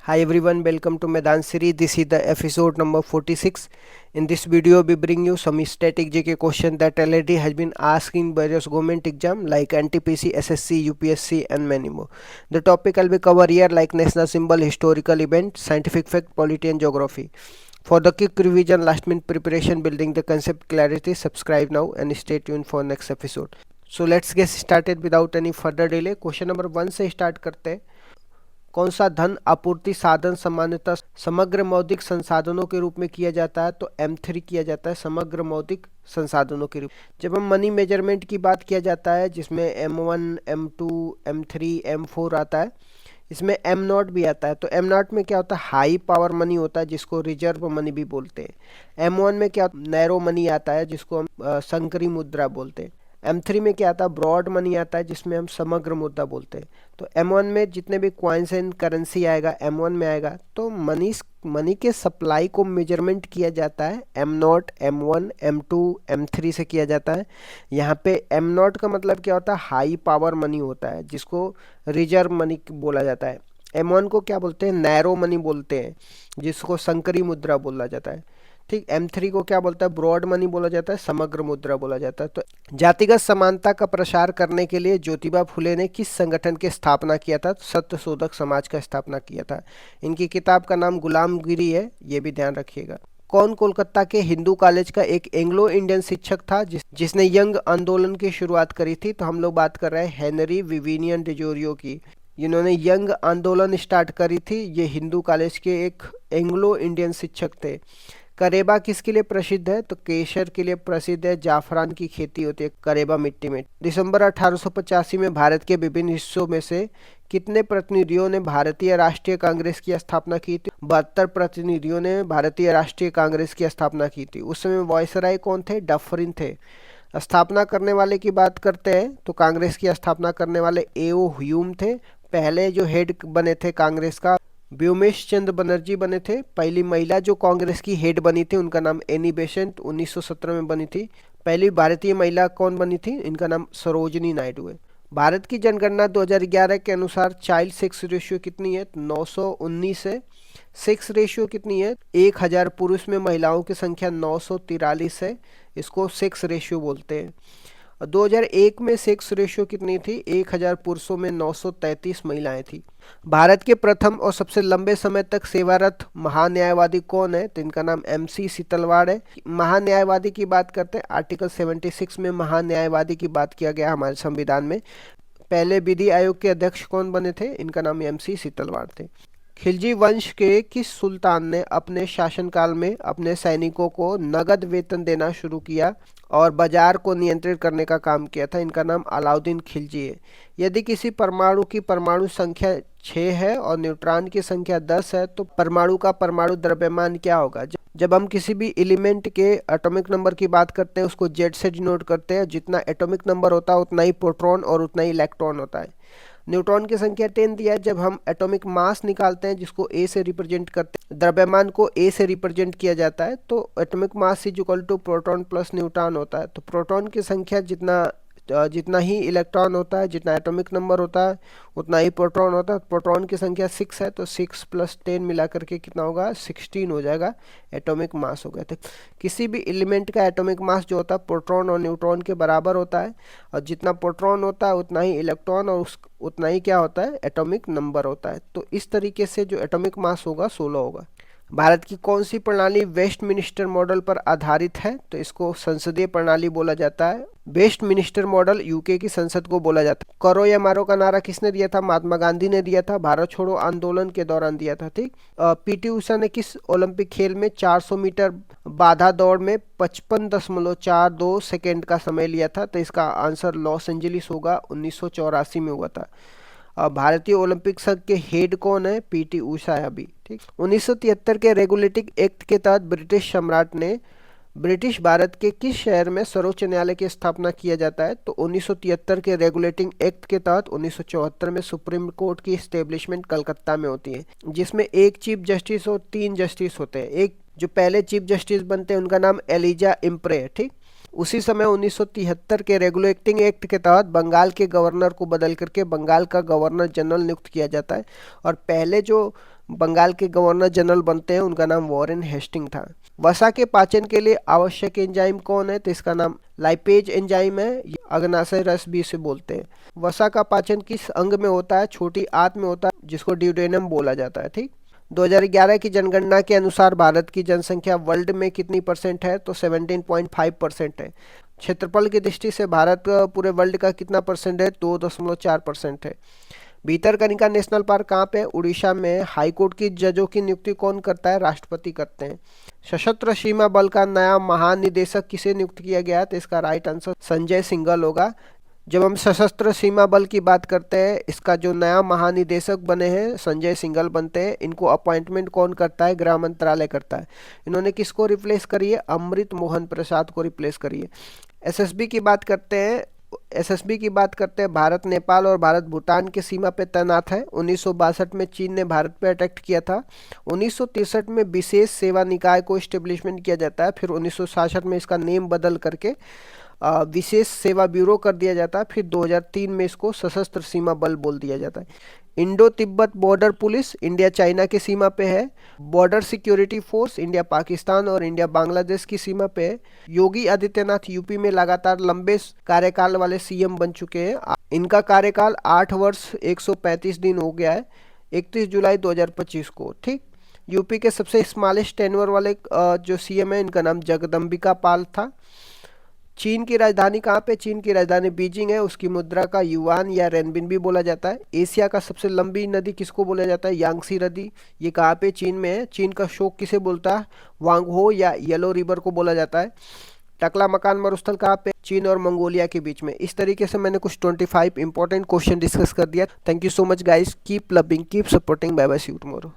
Hi everyone, welcome to Medan series. This is the episode number 46. In this video, we bring you some static JK question that already has been asked in various government exam like NTPC, SSC, UPSC and many more. The topic I'll be cover here like national symbol, historical event, scientific fact, polity and geography. For the quick revision, last minute preparation, building the concept clarity, subscribe now and stay tuned for next episode. So let's get started without any further delay. Question number 1 से start करते हैं. कौन सा धन आपूर्ति साधन सामान्यतः समग्र मौद्रिक संसाधनों के रूप में किया जाता है? तो M3 किया जाता है समग्र मौद्रिक संसाधनों के रूप. जब हम मनी मेजरमेंट की बात किया जाता है जिसमें M1, M2, M3, M4 आता है, इसमें M0 भी आता है. तो M0 में क्या होता है? हाई पावर मनी होता है जिसको रिजर्व मनी भी बोलते हैं. M1 में क्या नैरो मनी आता है जिसको हम संकरी मुद्रा बोलते हैं. M3 में क्या आता है? ब्रॉड मनी आता है जिसमें हम समग्र मुद्रा बोलते हैं. तो M1 में जितने भी क्वाइंस एंड करेंसी आएगा M1 में आएगा. तो मनी के सप्लाई को मेजरमेंट किया जाता है M0, M1, M2, M3 से किया जाता है. यहाँ पे M0 का मतलब क्या होता है? हाई पावर मनी होता है जिसको रिजर्व मनी बोला जाता है. M1 को क्या बोलते हैं? नैरो मनी बोलते हैं जिसको संकरी मुद्रा बोला जाता है. ठीक. M3 को क्या बोलता है? ब्रॉड मनी बोला जाता है, समग्र मुद्रा बोला जाता है. तो जातिगत समानता का प्रसार करने के लिए ज्योतिबा फुले ने किस संगठन की स्थापना किया था? सत्यशोधक समाज का स्थापना किया था. इनकी किताब का नाम गुलामगिरी है, ये भी ध्यान रखिएगा. कौन कोलकाता के हिंदू कॉलेज का एक एंग्लो इंडियन शिक्षक था जिसने यंग आंदोलन की शुरुआत करी थी? तो हम लोग बात कर रहे हैं हेनरी विविनियन डिजोरियो की. इन्होंने यंग आंदोलन स्टार्ट करी थी. ये हिंदू कॉलेज के एक एंग्लो इंडियन शिक्षक थे. करेबा किसके लिए प्रसिद्ध है? तो केसर के लिए प्रसिद्ध है. जाफरान की खेती होती है करेबा मिट्टी में. दिसंबर 1885 में भारत के विभिन्न हिस्सों में से कितने प्रतिनिधियों ने भारतीय राष्ट्रीय कांग्रेस की स्थापना की थी? 72 प्रतिनिधियों ने भारतीय राष्ट्रीय कांग्रेस की स्थापना की थी. उस समय वायसराय कौन थे? डफरिन थे. स्थापना करने वाले की बात करते हैं तो कांग्रेस की स्थापना करने वाले A.O. ह्यूम थे. पहले जो हेड बने थे कांग्रेस का व्योमेश चंद्र बनर्जी बने थे. पहली महिला जो कांग्रेस की हेड बनी थी उनका नाम एनी बेसेंट 1917 में बनी थी. पहली भारतीय महिला कौन बनी थी? इनका नाम सरोजनी नायडू है. भारत की जनगणना 2011 के अनुसार चाइल्ड सेक्स रेशियो कितनी है? 919 है. सेक्स रेशियो कितनी है? 1000 पुरुष में महिलाओं की संख्या 943 है. इसको सेक्स रेशियो बोलते हैं. 2001 में सेक्स रेशियो कितनी थी? 1000 पुरुषों में 933 महिलाएं थी. भारत के प्रथम और सबसे लंबे समय तक सेवारत महान्यायवादी कौन है? तो इनका नाम MC सीतलवाड़ है. महान्यायवादी की बात करते हैं. आर्टिकल 76 में महान्यायवादी की बात किया गया हमारे संविधान में. पहले विधि आयोग के अध्यक्ष कौन बने थे? इनका नाम MC सीतलवाड़ थे. खिलजी वंश के किस सुल्तान ने अपने शासनकाल में अपने सैनिकों को नगद वेतन देना शुरू किया और बाजार को नियंत्रित करने का काम किया था? इनका नाम अलाउद्दीन खिलजी है. यदि किसी परमाणु की परमाणु संख्या 6 है और न्यूट्रॉन की संख्या 10 है तो परमाणु का परमाणु द्रव्यमान क्या होगा? जब हम किसी भी एलिमेंट के एटॉमिक नंबर की बात करते हैं उसको जेड से डिनोट करते हैं. जितना एटॉमिक नंबर होता है उतना ही प्रोटॉन और उतना ही इलेक्ट्रॉन होता है. न्यूट्रॉन की संख्या 10 दिया है. जब हम एटॉमिक मास निकालते हैं जिसको A से रिप्रेजेंट करते हैं, द्रव्यमान को A से रिप्रेजेंट किया जाता है, तो atomic mass is equal to proton plus neutron होता है. तो प्रोटॉन की संख्या जितना ही इलेक्ट्रॉन होता है, जितना एटॉमिक नंबर होता है उतना ही प्रोटॉन होता है. प्रोटॉन की संख्या 6 है तो 6 + 10 मिला करके कितना होगा? 16 हो जाएगा. एटॉमिक मास हो गया. तो किसी भी एलिमेंट का एटॉमिक मास जो होता है प्रोटॉन और न्यूट्रॉन के बराबर होता है. और जितना प्रोटॉन होता है उतना ही इलेक्ट्रॉन और उतना ही क्या होता है? एटॉमिक नंबर होता है. तो इस तरीके से जो एटॉमिक मास होगा 16 होगा. भारत की कौन सी प्रणाली वेस्टमिनिस्टर मॉडल पर आधारित है? तो इसको संसदीय प्रणाली बोला जाता है. वेस्टमिनिस्टर मॉडल यूके की संसद को बोला जाता है. करो या मारो का नारा किसने दिया था? महात्मा गांधी ने दिया था. भारत छोड़ो आंदोलन के दौरान दिया था. ठीक. PT उषा ने किस ओलंपिक खेल में 400 मीटर बाधा दौड़ में 55.42 सेकेंड का समय लिया था? तो इसका आंसर लॉस एंजलिस होगा. 1984 में हुआ था. भारतीय ओलंपिक संघ के हेड कौन है? PT उषा है अभी. ठीक. 1973 के रेगुलेटिंग एक्ट के तहत ब्रिटिश सम्राट ने ब्रिटिश भारत के किस शहर में सर्वोच्च न्यायालय की स्थापना किया जाता है? तो 1973 के रेगुलेटिंग एक्ट के तहत 1974 में सुप्रीम कोर्ट की एस्टेब्लिशमेंट कलकत्ता में होती है जिसमें एक चीफ जस्टिस और 3 जस्टिस होते हैं. एक जो पहले चीफ जस्टिस बनते हैं उनका नाम एलिजा इम्प्रे है. ठीक. उसी समय 1973 के रेगुलेटिंग एक्ट के तहत बंगाल के गवर्नर को बदल करके बंगाल का गवर्नर जनरल नियुक्त किया जाता है। और पहले जो बंगाल के गवर्नर जनरल बनते हैं उनका नाम वॉरेन हेस्टिंग था। वसा के पाचन के लिए आवश्यक एंजाइम कौन है? तो इसका नाम लाइपेज एंजाइम है, अग्नाशय रस भी इसे बोलते हैं। वसा का पाचन किस अंग में होता है? छोटी आंत में होता है, जिसको ड्यूडेनम बोला जाता है। ठीक। 2011 की जनगणना के अनुसार भारत की जनसंख्या वर्ल्ड में कितनी परसेंट है? तो 17.5% है। क्षेत्रफल की दृष्टि से भारत पूरे वर्ल्ड का कितना परसेंट है? 2.4% है। भीतरकनिका नेशनल पार्क कहाँ पे है? उड़ीसा में। हाईकोर्ट की जजों की नियुक्ति कौन करता है? राष्ट्रपति करते हैं। सशस्त्र सीमा बल का नया महानिदेशक किसे नियुक्त किया गया? तो इसका राइट आंसर संजय सिंघल होगा। जब हम सशस्त्र सीमा बल की बात करते हैं, इसका जो नया महानिदेशक बने हैं संजय सिंघल बनते हैं। इनको अपॉइंटमेंट कौन करता है? गृह मंत्रालय करता है। इन्होंने किसको रिप्लेस करी है? अमृत मोहन प्रसाद को रिप्लेस करी है। एसएसबी की बात करते हैं। एसएसबी की बात करते हैं। भारत नेपाल और भारत भूटान की सीमा पे तैनात है। 1962 में चीन ने भारत पे अटैक किया था। 1963 में विशेष सेवा निकाय को स्टेब्लिशमेंट किया जाता है। फिर 1966 में इसका नेम बदल करके विशेष सेवा ब्यूरो कर दिया जाता है। फिर 2003 में इसको सशस्त्र सीमा बल बोल दिया जाता है। Indo Tibet border police India China की सीमा पे है। Border security force India Pakistan और इंडिया बांग्लादेश की सीमा पे है। योगी आदित्यनाथ यूपी में लगातार लंबे कार्यकाल वाले सीएम बन चुके हैं। इनका कार्यकाल 8 वर्ष 135 दिन हो गया है, 31 जुलाई 2025 को। ठीक। यूपी के सबसे स्मॉलेस्ट टेन्योर वाले जो सीएम है, इनका नाम जगदम्बिका पाल था। चीन की राजधानी कहाँ पे? चीन की राजधानी बीजिंग है। उसकी मुद्रा का युआन या रेनबिन भी बोला जाता है। एशिया का सबसे लंबी नदी किसको बोला जाता है? यांगसी नदी। ये कहाँ पे? चीन में है। चीन का शोक किसे बोलता है? वांगहो या येलो रिवर को बोला जाता है। टकला मकान मरुस्थल कहाँ पे? चीन और मंगोलिया के बीच में। इस तरीके से मैंने कुछ 25 इंपॉर्टेंट क्वेश्चन डिस्कस कर दिया। Thank you so much guys. Keep loving, keep supporting. Bye bye, see you tomorrow.